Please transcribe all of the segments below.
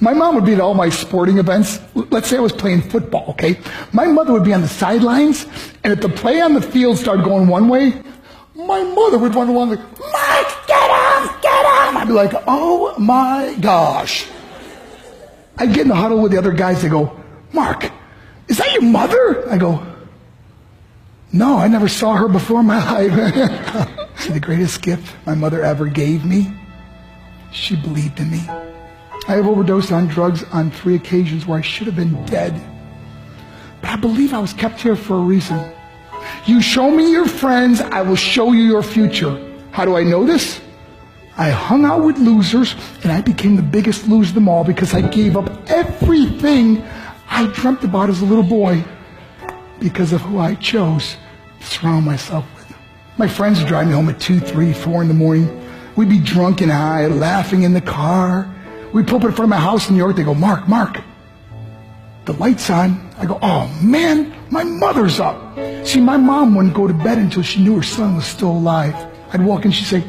My mom would be at all my sporting events. Let's say I was playing football, okay? My mother would be on the sidelines, and if the play on the field started going one way, my mother would run along like, Mark, get him, get him! I'd be like, oh my gosh. I'd get in the huddle with the other guys. They go, Mark, is that your mother? I go, no, I never saw her before in my life. See, the greatest gift my mother ever gave me, she believed in me. I have overdosed on drugs on 3 occasions where I should have been dead. But I believe I was kept here for a reason. You show me your friends, I will show you your future. How do I know this? I hung out with losers, and I became the biggest loser of them all because I gave up everything I dreamt about as a little boy because of who I chose to surround myself with. My friends would drive me home at 2, 3, 4 in the morning. We'd be drunk and high, laughing in the car. We'd pull up in front of my house in New York. They go, Mark, the light's on. I go, oh man, my mother's up. See, my mom wouldn't go to bed until she knew her son was still alive. I'd walk in, she'd say,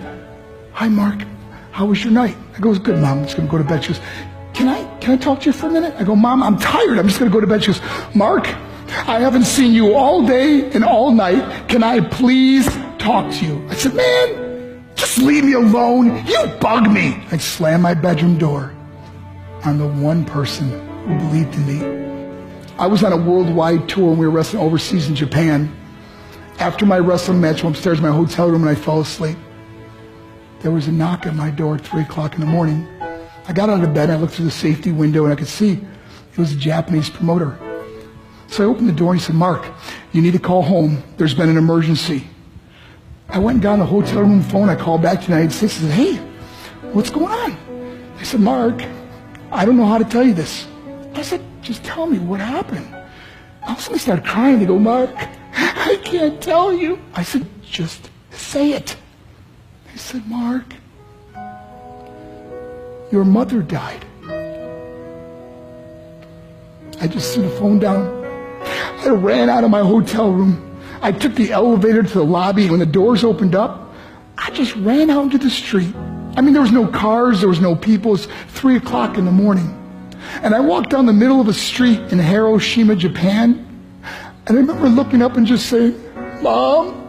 hi Mark, how was your night? I go, it was good, Mom, I'm just gonna go to bed. She goes, can I talk to you for a minute? I go, Mom, I'm tired, I'm just gonna go to bed. She goes, Mark, I haven't seen you all day and all night. Can I please talk to you? I said, man, just leave me alone. You bug me. I slammed my bedroom door on the one person who believed in me. I was on a worldwide tour and we were wrestling overseas in Japan. After my wrestling match, I went upstairs in my hotel room and I fell asleep. There was a knock at my door at 3 o'clock in the morning. I got out of bed, I looked through the safety window and I could see it was a Japanese promoter. So I opened the door and he said, Mark, you need to call home. There's been an emergency. I went and got on the hotel room phone. I called back to the United States and said, hey, what's going on? They said, Mark, I don't know how to tell you this. I said, just tell me what happened. All of a sudden they started crying. They go, Mark, I can't tell you. I said, just say it. They said, Mark, your mother died. I just threw the phone down. I ran out of my hotel room. I took the elevator to the lobby, and when the doors opened up, I just ran out into the street. I mean, there was no cars, there was no people. It was 3 o'clock in the morning. And I walked down the middle of a street in Hiroshima, Japan, and I remember looking up and just saying, Mom,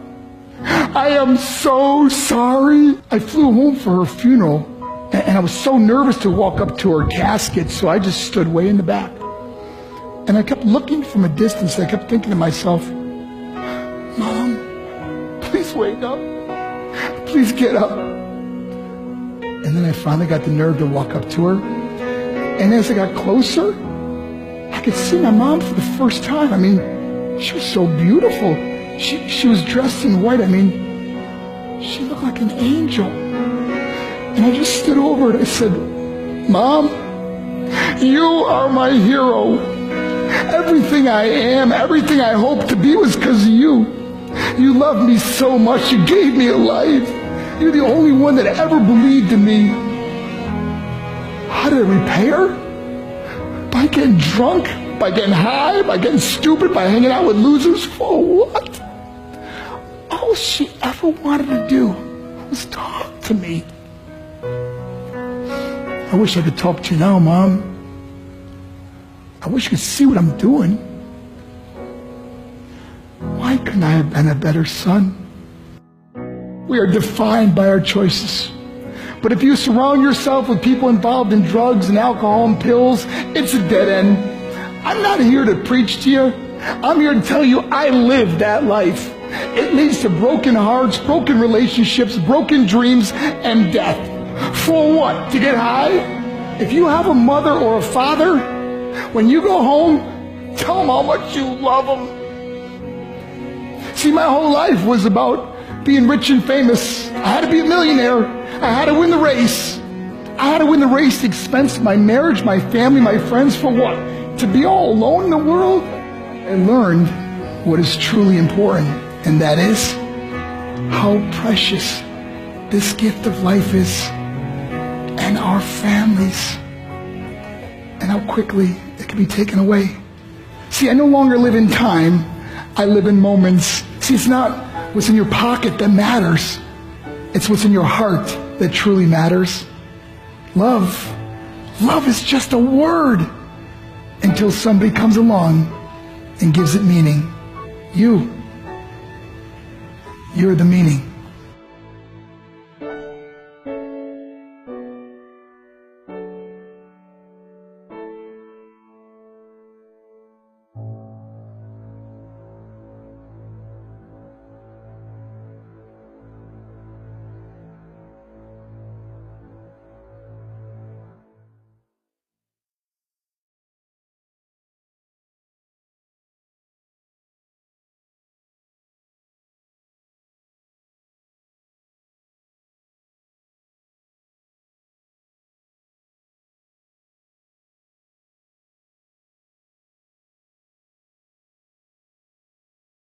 I am so sorry. I flew home for her funeral, and I was so nervous to walk up to her casket, so I just stood way in the back. And I kept looking from a distance. I kept thinking to myself, Mom, please wake up. Please get up. And then I finally got the nerve to walk up to her. And as I got closer, I could see my mom for the first time. I mean, she was so beautiful. She was dressed in white. I mean, she looked like an angel. And I just stood over her and I said, Mom, you are my hero. Everything I am, everything I hope to be was because of you. You loved me so much. You gave me a life. You're the only one that ever believed in me. How did I repay her? By getting drunk, by getting high, by getting stupid, by hanging out with losers? For what? All she ever wanted to do was talk to me. I wish I could talk to you now, Mom. I wish you could see what I'm doing. Why couldn't I have been a better son? We are defined by our choices. But if you surround yourself with people involved in drugs and alcohol and pills, it's a dead end. I'm not here to preach to you. I'm here to tell you I lived that life. It leads to broken hearts, broken relationships, broken dreams, and death. For what? To get high? If you have a mother or a father, when you go home, tell them how much you love them. See, my whole life was about being rich and famous. I had to be a millionaire. I had to win the race. I had to win the race at the expense of my marriage, my family, my friends. For what? To be all alone in the world? I learned what is truly important, and that is how precious this gift of life is, and our families, and how quickly it can be taken away. See, I no longer live in time. I live in moments. See, it's not what's in your pocket that matters. It's what's in your heart that truly matters. Love Love is just a word until somebody comes along and gives it meaning. You're the meaning.